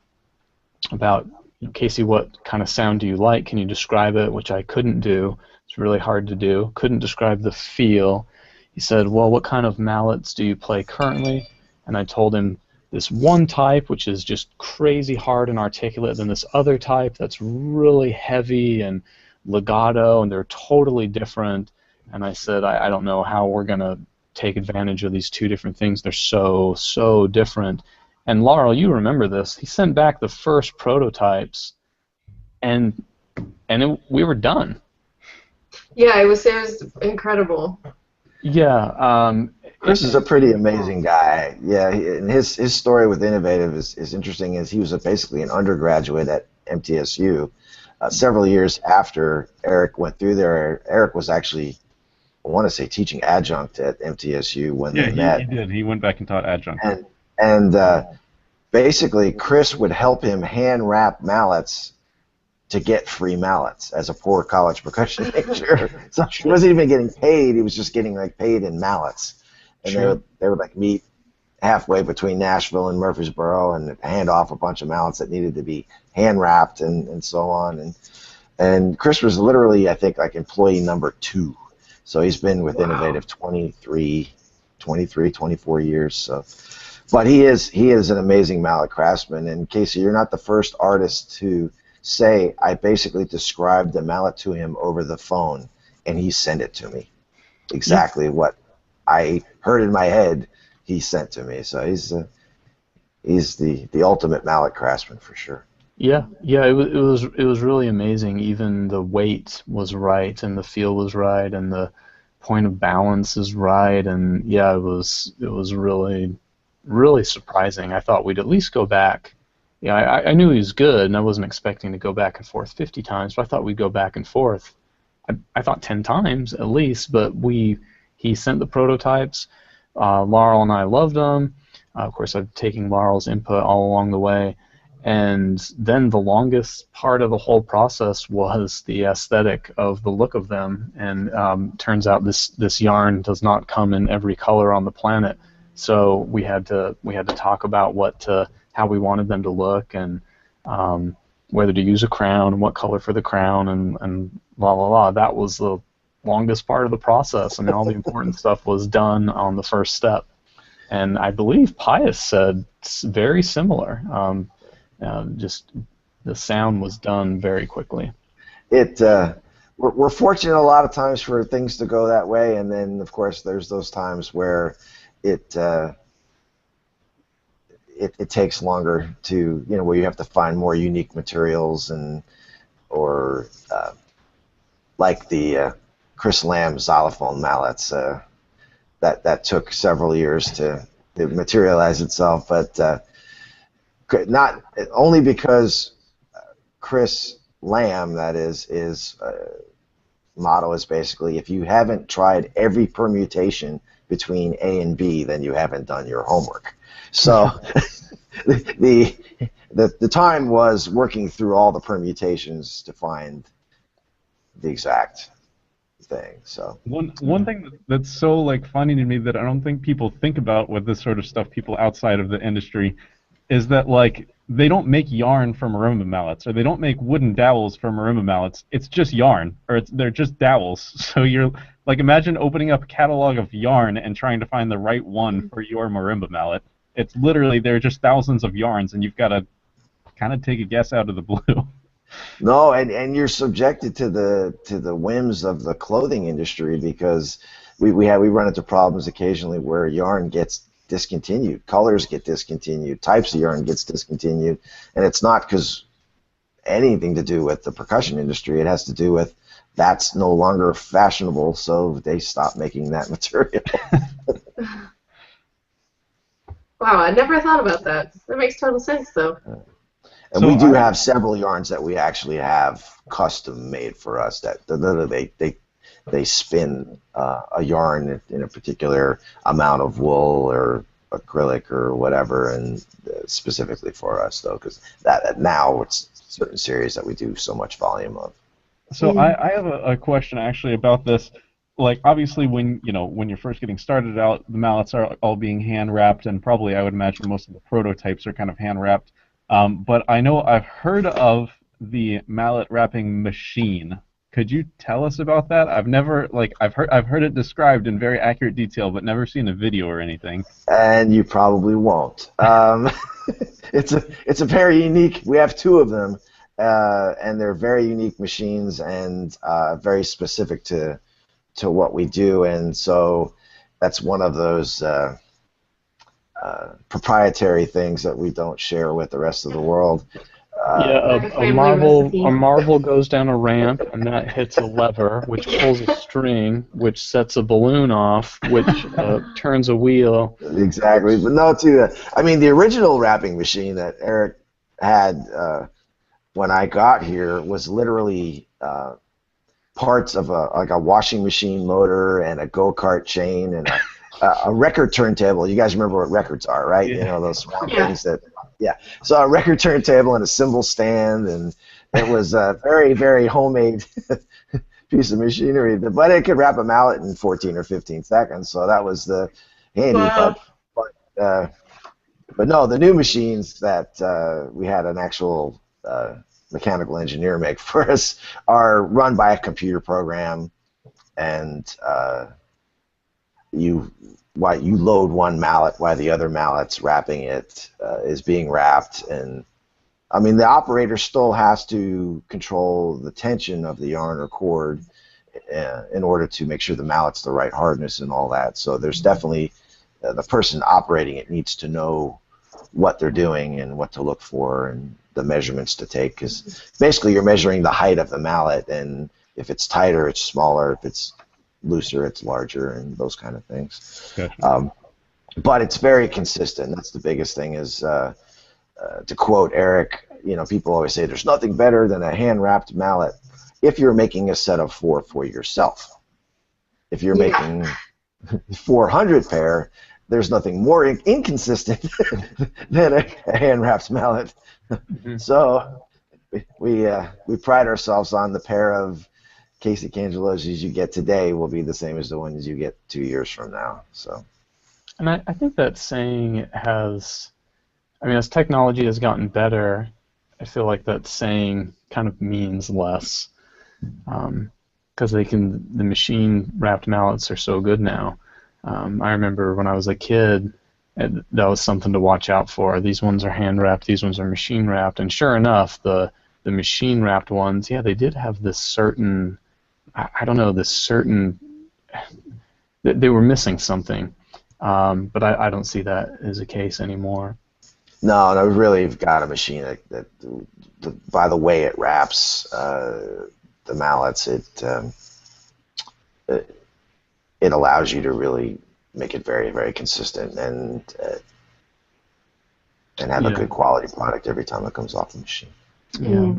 about, Casey, what kind of sound do you like? Can you describe it? Which I couldn't do. It's really hard to do. Couldn't describe the feel. He said, well, what kind of mallets do you play currently? And I told him this one type, which is just crazy hard and articulate, then this other type that's really heavy and legato, and they're totally different. And I said, I don't know how we're going to take advantage of these two different things. They're so different. And Laurel, you remember this. He sent back the first prototypes, and we were done. Yeah, it was incredible. Yeah. Chris is a pretty amazing guy. Yeah, and his story with Innovative is interesting. As he was basically an undergraduate at MTSU. Several years after Erik went through there, Erik was actually, I want to say, teaching adjunct at MTSU when they met. Yeah, he did. He went back and taught adjunct. And basically, Chris would help him hand wrap mallets to get free mallets as a poor college percussion major. So he wasn't even getting paid; he was just getting like paid in mallets. And they would like meet halfway between Nashville and Murfreesboro and hand off a bunch of mallets that needed to be hand wrapped and so on. And Chris was literally, I think, like employee number 2. So he's been with Innovative 24 years. So, but he is an amazing mallet craftsman. And Casey, you're not the first artist to say I basically described the mallet to him over the phone, and he sent it to me. Exactly what I heard in my head, he sent to me. So he's the ultimate mallet craftsman for sure. Yeah, it was really amazing. Even the weight was right, and the feel was right, and the point of balance is right, and yeah, it was really, really surprising. I thought we'd at least go back. Yeah, I knew he was good, and I wasn't expecting to go back and forth 50 times, but I thought we'd go back and forth. I thought 10 times at least, but he sent the prototypes. Laurel and I loved them. Of course, I've taken Laurel's input all along the way. And then the longest part of the whole process was the aesthetic of the look of them. And turns out this yarn does not come in every color on the planet. So we had to talk about how we wanted them to look, and whether to use a crown and what color for the crown, and la la la. That was the longest part of the process. I mean, all the important stuff was done on the first step. And I believe Pius said very similar. Just the sound was done very quickly. We're fortunate a lot of times for things to go that way, and then of course there's those times where it takes longer to, where you have to find more unique materials, or like the Chris Lamb xylophone mallets that took several years to materialize itself, but not only because Chris Lamb, that is, his motto is basically, if you haven't tried every permutation between A and B, then you haven't done your homework. So the time was working through all the permutations to find the exact thing. So one thing that's so like funny to me that I don't think people think about with this sort of stuff, people outside of the industry, is that like they don't make yarn for marimba mallets, or they don't make wooden dowels for marimba mallets. It's just yarn, or they're just dowels. So you're like, imagine opening up a catalog of yarn and trying to find the right one for your marimba mallet. It's literally, there are just thousands of yarns, and you've got to kind of take a guess out of the blue. No, and you're subjected to the whims of the clothing industry, because we run into problems occasionally where yarn gets discontinued, colors get discontinued, types of yarn gets discontinued, and it's not because anything to do with the percussion industry. It has to do with that's no longer fashionable, so they stop making that material. Wow, I never thought about that. That makes total sense, though. And so we do have several yarns that we actually have custom made for us, that literally they spin a yarn in a particular amount of wool or acrylic or whatever, and specifically for us, though, because that now it's certain series that we do so much volume of. So I have a question actually about this. Like, obviously, when you're first getting started out, the mallets are all being hand wrapped, and probably I would imagine most of the prototypes are kind of hand wrapped. But I know I've heard of the mallet wrapping machine. Could you tell us about that? I've heard it described in very accurate detail, but never seen a video or anything. And you probably won't. It's a very unique. We have 2 of them, and they're very unique machines, and very specific to what we do. And so that's one of those proprietary things that we don't share with the rest of the world. A marble goes down a ramp, and that hits a lever, which pulls a string, which sets a balloon off, which turns a wheel. Exactly, but no, I mean, the original wrapping machine that Erik had when I got here was literally parts of a washing machine motor and a go-kart chain and a record turntable. You guys remember what records are, right? Yeah. You know, those small things that. Yeah, so a record turntable and a cymbal stand, and it was a very, very homemade piece of machinery. But it could wrap a mallet in 14 or 15 seconds, so that was the handy. Wow. But no, the new machines that we had an actual mechanical engineer make for us are run by a computer program, and you load one mallet while the other mallet's wrapping it is being wrapped, and I mean the operator still has to control the tension of the yarn or cord in order to make sure the mallet's the right hardness and all that. So there's definitely the person operating it needs to know what they're doing and what to look for and the measurements to take, because basically you're measuring the height of the mallet, and if it's tighter it's smaller, if it's looser it's larger, and those kind of things. Gotcha. But it's very consistent. That's the biggest thing. Is to quote Erik, you know, people always say there's nothing better than a hand wrapped mallet if you're making a set of 4 for yourself. If you're making 400 pair, there's nothing more inconsistent than a hand wrapped mallet. So we pride ourselves on the pair of Casey Cangelosi's you get today will be the same as the ones you get 2 years from now. So, and I think that saying has, I mean, as technology has gotten better, I feel like that saying kind of means less, because the machine wrapped mallets are so good now. I remember when I was a kid, that was something to watch out for. These ones are hand wrapped, these ones are machine wrapped, and sure enough, the machine wrapped ones, yeah, they did have this certain, I don't know, they were missing something, but I don't see that as a case anymore. No, we've really got a machine that by the way it wraps the mallets, it allows you to really make it very, very consistent and have a good quality product every time it comes off the machine. Yeah,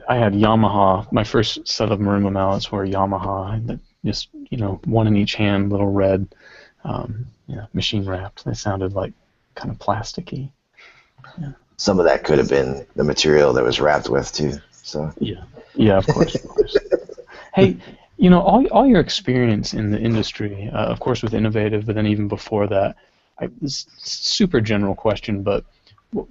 I had Yamaha. My first set of Maruma mallets were Yamaha, just one in each hand, little red, machine wrapped. They sounded like kind of plasticky. Yeah. Some of that could have been the material that was wrapped with too. So yeah, of course. Hey, all your experience in the industry, of course with Innovative, but then even before that, this super general question, but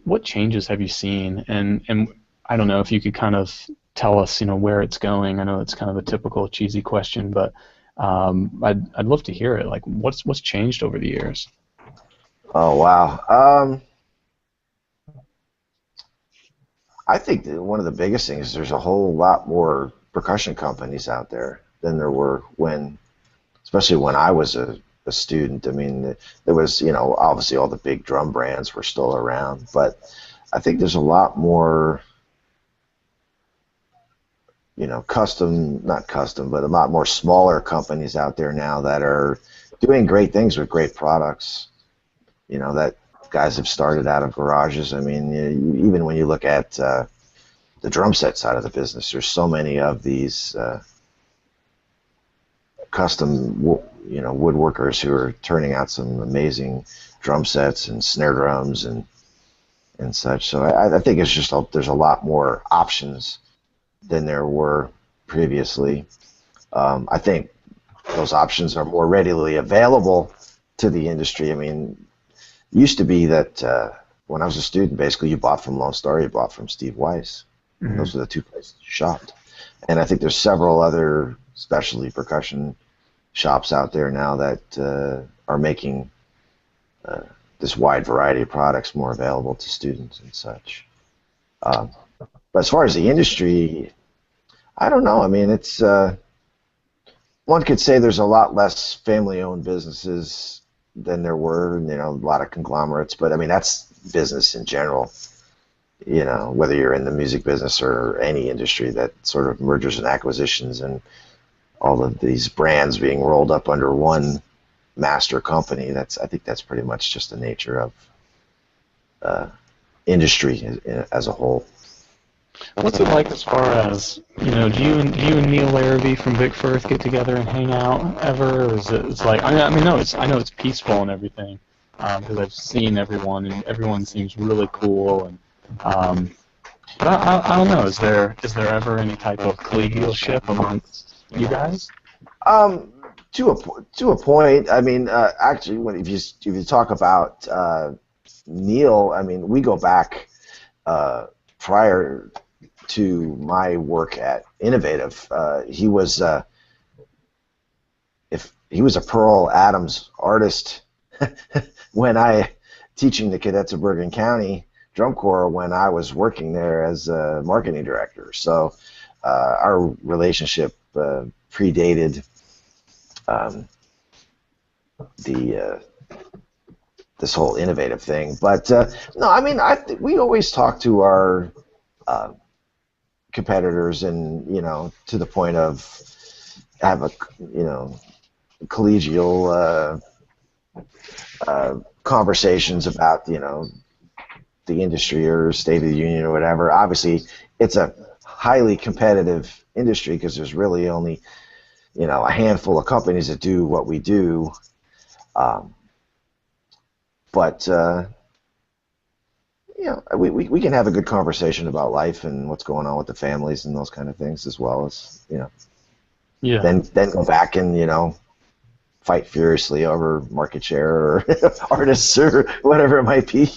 what changes have you seen? And I don't know if you could kind of tell us, where it's going. I know it's kind of a typical cheesy question, but I'd love to hear it. Like, what's changed over the years? Oh wow. I think that one of the biggest things is there's a whole lot more percussion companies out there than there were especially when I was a student. I mean, there was, obviously all the big drum brands were still around, but I think there's a lot more, not custom, but a lot more smaller companies out there now that are doing great things with great products, that guys have started out of garages. I mean, even when you look at the drum set side of the business, there's so many of these custom, woodworkers who are turning out some amazing drum sets and snare drums and such. So I think it's just there's a lot more options than there were previously. I think those options are more readily available to the industry. I mean, it used to be that when I was a student, basically you bought from Lone Star, you bought from Steve Weiss. Mm-hmm. Those were the two places you shopped. And I think there's several other specialty percussion shops out there now that are making this wide variety of products more available to students and such. But as far as the industry, I don't know. I mean, it's one could say there's a lot less family-owned businesses than there were, a lot of conglomerates. But I mean, that's business in general. Whether you're in the music business or any industry, that sort of mergers and acquisitions and all of these brands being rolled up under one master company. I think that's pretty much just the nature of industry as a whole. What's it like as far as, do you and Neil Larrabee from Vic Firth get together and hang out ever? Or is it's like, I know it's peaceful and everything, because I've seen everyone and everyone seems really cool, and but I don't know, is there ever any type of collegialship amongst you guys? To a point. I mean, actually, if you talk about Neil, I mean, we go back prior to my work at Innovative. He was a Pearl Adams artist when teaching the cadets of Bergen County Drum Corps when I was working there as a marketing director. So our relationship predated this whole Innovative thing. But no, I mean, we always talk to our competitors, and to the point of have a collegial conversations about the industry or State of the Union or whatever. Obviously, it's a highly competitive industry because there's really only a handful of companies that do what we do. But we can have a good conversation about life and what's going on with the families and those kind of things, as well as Yeah. Then go back and fight furiously over market share or artists or whatever it might be.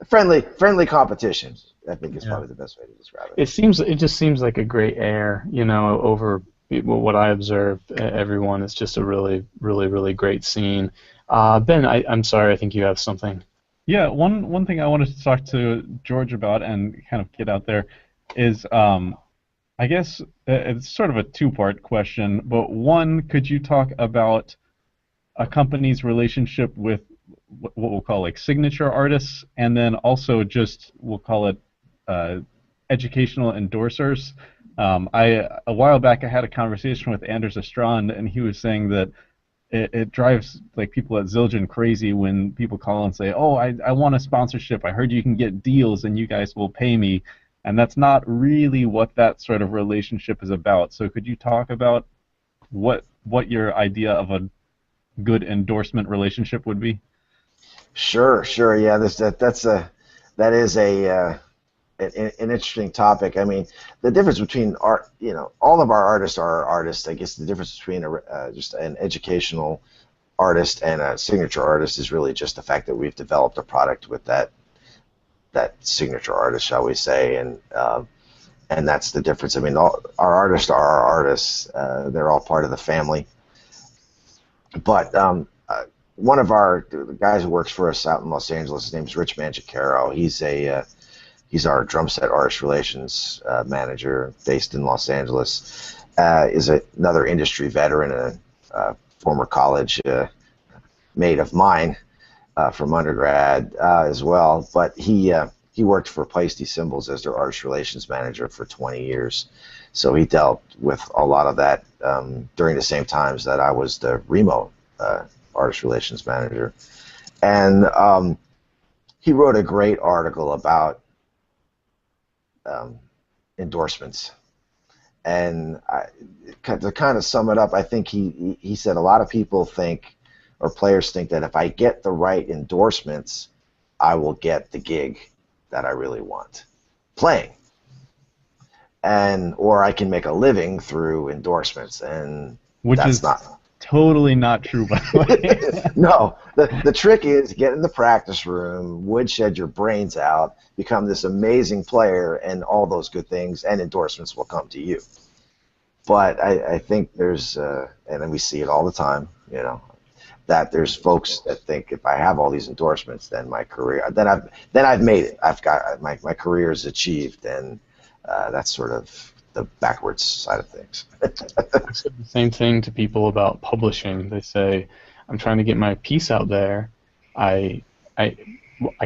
Friendly competition, I think, is probably the best way to describe it. It just seems like a great air, over what I observe. Everyone is just a really, really, really great scene. Ben, I'm sorry, I think you have something. Yeah, one thing I wanted to talk to George about and kind of get out there is, I guess it's sort of a two-part question, but one, could you talk about a company's relationship with what we'll call like signature artists, and then also just, we'll call it educational endorsers? A while back I had a conversation with Anders Estrand, and he was saying that it drives like people at Zildjian crazy when people call and say, oh, I want a sponsorship, I heard you can get deals and you guys will pay me, and that's not really what that sort of relationship is about. So could you talk about what your idea of a good endorsement relationship would be? Sure. Yeah, that is an interesting topic. I mean, the difference between art, all of our artists are artists. I guess the difference between just an educational artist and a signature artist is really just the fact that we've developed a product with that signature artist, shall we say, and that's the difference. I mean, our artists are our artists. They're all part of the family. But one of the guys who works for us out in Los Angeles, his name's Rich Manchicaro. He's our drum set artist relations manager based in Los Angeles. Is another industry veteran, a former college mate of mine from undergrad as well. But he worked for Paisty Cymbals as their artist relations manager for 20 years. So he dealt with a lot of that during the same times that I was the Remo artist relations manager. And he wrote a great article about endorsements. And to kind of sum it up, I think he said a lot of people think, or players think, that if I get the right endorsements, I will get the gig that I really want playing. Or I can make a living through endorsements, and that's not totally not true, by the way. No, the trick is get in the practice room, woodshed your brains out, become this amazing player, and all those good things and endorsements will come to you. But I think there's, and we see it all the time, that there's folks that think if I have all these endorsements, then my career, then I've made it. I've got my career is achieved, and that's sort of the backwards side of things. I said the same thing to people about publishing. They say, I'm trying to get my piece out there. I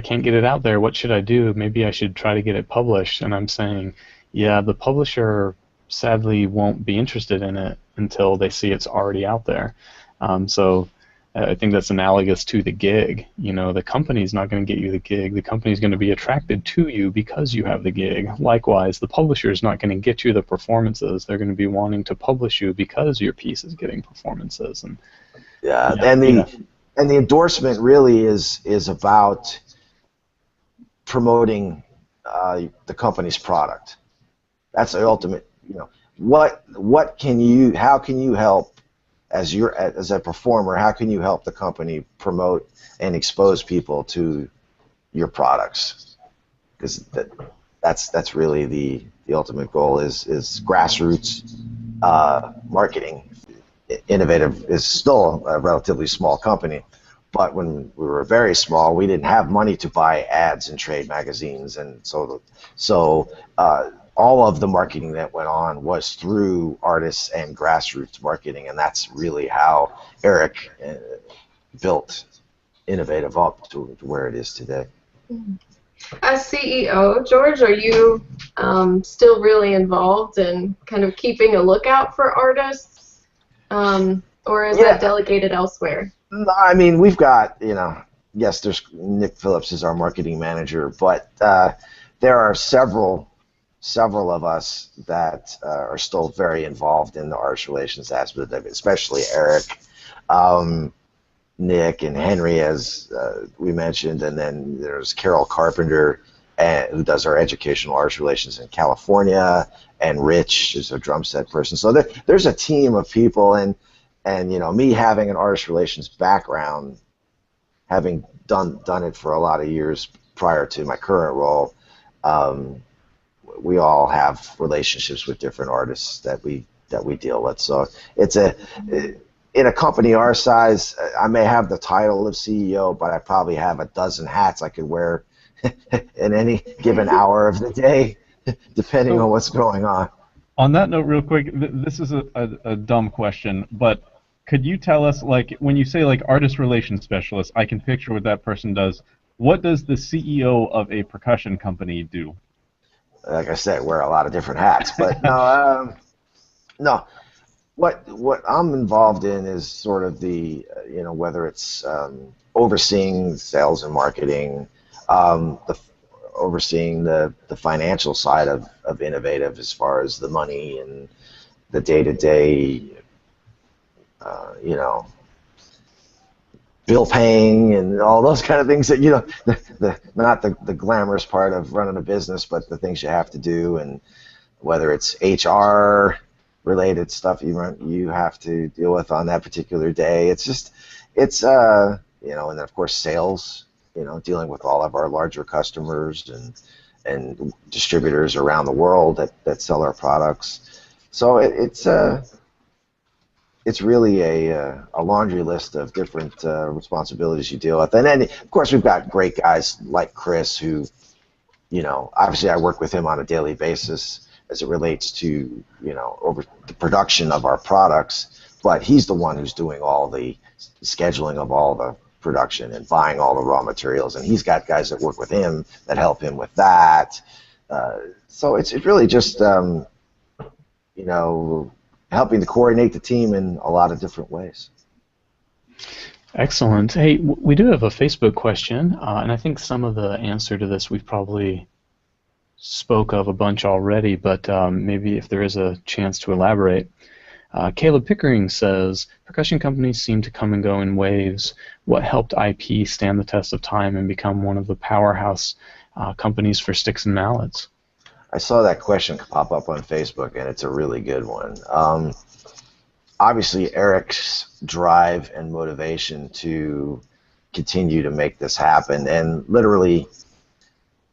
can't get it out there. What should I do? Maybe I should try to get it published. And I'm saying, yeah, the publisher sadly won't be interested in it until they see it's already out there. So I think that's analogous to the gig. You know, the company's not going to get you the gig. The company's going to be attracted to you because you have the gig. Likewise, the publisher's not going to get you the performances. They're going to be wanting to publish you because your piece is getting performances. And and the endorsement really is about promoting the company's product. That's the ultimate. You know, how can you help as a performer? How can you help the company promote and expose people to your products? Because that's really the ultimate goal is grassroots marketing. Innovative is still a relatively small company, but when we were very small, we didn't have money to buy ads in trade magazines, and so all of the marketing that went on was through artists and grassroots marketing, and that's really how Erik built Innovative up to where it is today. As CEO, George, are you still really involved in kind of keeping a lookout for artists, or is that delegated elsewhere? No, I mean, we've got, yes, there's Nick Phillips is our marketing manager, but there are several of us that are still very involved in the artist relations aspect of it, especially Erik, Nick, and Henry, as we mentioned, and then there's Carol Carpenter, who does our educational artist relations in California, and Rich is a drum set person. So there's a team of people, and me having an artist relations background, having done it for a lot of years prior to my current role, we all have relationships with different artists that we deal with. So it's in a company our size, I may have the title of CEO, but I probably have a dozen hats I could wear in any given hour of the day, depending on what's going on. On that note, real quick, this is a dumb question, but could you tell us, like, when you say like artist relations specialist, I can picture what that person does. What does the CEO of a percussion company do? Like I said, wear a lot of different hats, but no. What I'm involved in is sort of the, whether it's overseeing sales and marketing, overseeing the financial side of Innovative as far as the money and the day-to-day, bill paying and all those kind of things that, not the glamorous part of running a business, but the things you have to do, and whether it's HR related stuff you have to deal with on that particular day. It's and then of course sales, dealing with all of our larger customers and distributors around the world that sell our products. So it's really a laundry list of different responsibilities you deal with. And then, of course, we've got great guys like Chris who, obviously I work with him on a daily basis as it relates to, over the production of our products, but he's the one who's doing all the scheduling of all the production and buying all the raw materials, and he's got guys that work with him that help him with that. So it's really just, helping to coordinate the team in a lot of different ways. Excellent. Hey, we do have a Facebook question, and I think some of the answer to this we've probably spoke of a bunch already, but maybe if there is a chance to elaborate. Caleb Pickering says, percussion companies seem to come and go in waves. What helped IP stand the test of time and become one of the powerhouse companies for sticks and mallets? I saw that question pop up on Facebook, and it's a really good one. Obviously, Erik's drive and motivation to continue to make this happen, and literally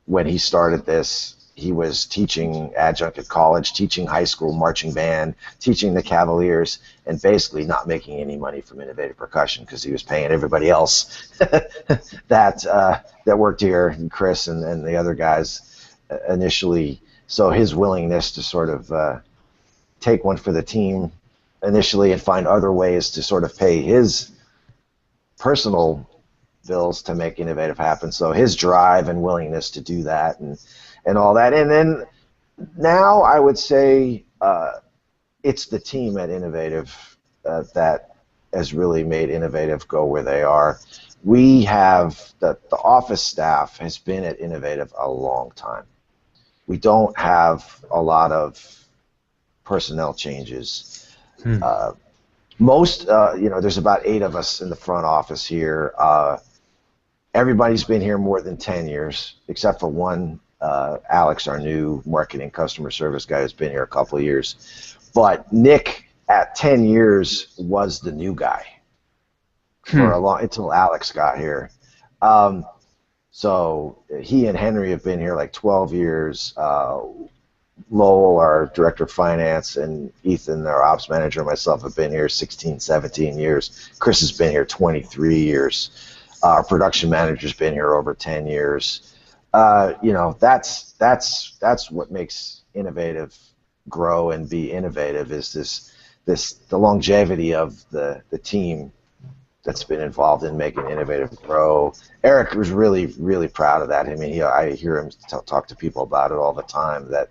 when he started this, he was teaching adjunct at college, teaching high school marching band, teaching the Cavaliers, and basically not making any money from Innovative Percussion because he was paying everybody else that worked here, and Chris and the other guys initially. So his willingness to sort of take one for the team initially and find other ways to sort of pay his personal bills to make innovative happen. So his drive and willingness to do that and all that. And then now I would say it's the team at Innovative that has really made Innovative go where they are. We have the office staff has been at Innovative a long time. We don't have a lot of personnel changes. Most, there's about 8 of us in the front office here. Everybody's been here more than 10 years, except for one, Alex, our new marketing customer service guy, who's been here a couple of years. But Nick, at 10 years, was the new guy for until Alex got here. So he and Henry have been here like 12 years. Laurel, our director of finance, and Ethan, our ops manager, and myself have been here 16, 17 years. Chris has been here 23 years. Our production manager's been here over 10 years. That's what makes Innovative grow and be innovative, is the longevity of the team that's been involved in making Innovative grow. Erik was really, really proud of that. I mean, I hear him talk to people about it all the time, that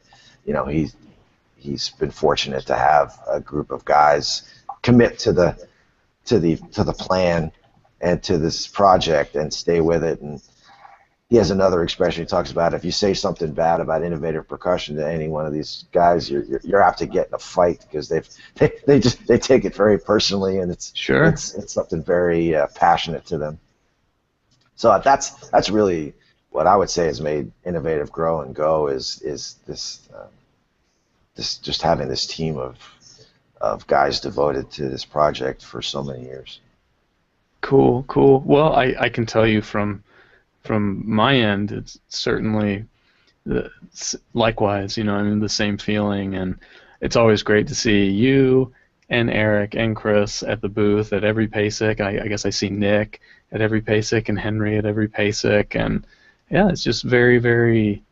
he's been fortunate to have a group of guys commit to the plan and to this project and stay with it. And he has another expression he talks about: if you say something bad about Innovative Percussion to any one of these guys, you're apt to get in a fight, because they take it very personally, and it's something very passionate to them. So that's really what I would say has made Innovative grow and go, is this just having this team of guys devoted to this project for so many years. Cool. Well, I can tell you from my end, it's certainly likewise. The same feeling, and it's always great to see you and Erik and Chris at the booth at every PASIC. I guess I see Nick at every PASIC and Henry at every PASIC, and yeah, it's just very, very,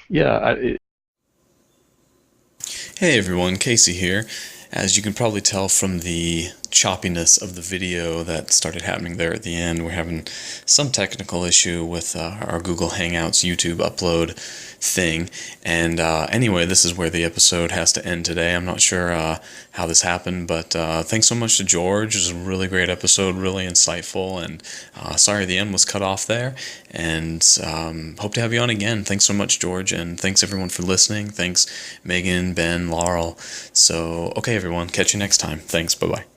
yeah. Hey everyone, Casey here. As you can probably tell from the choppiness of the video that started happening there at the end, we're having some technical issue with our Google Hangouts YouTube upload thing. And anyway, this is where the episode has to end today. I'm not sure how this happened, but thanks so much to George. It was a really great episode, really insightful, and sorry the end was cut off there. And hope to have you on again. Thanks so much, George, and thanks everyone for listening. Thanks Megan, Ben, Laurel. So, okay everyone, catch you next time. Thanks, bye-bye.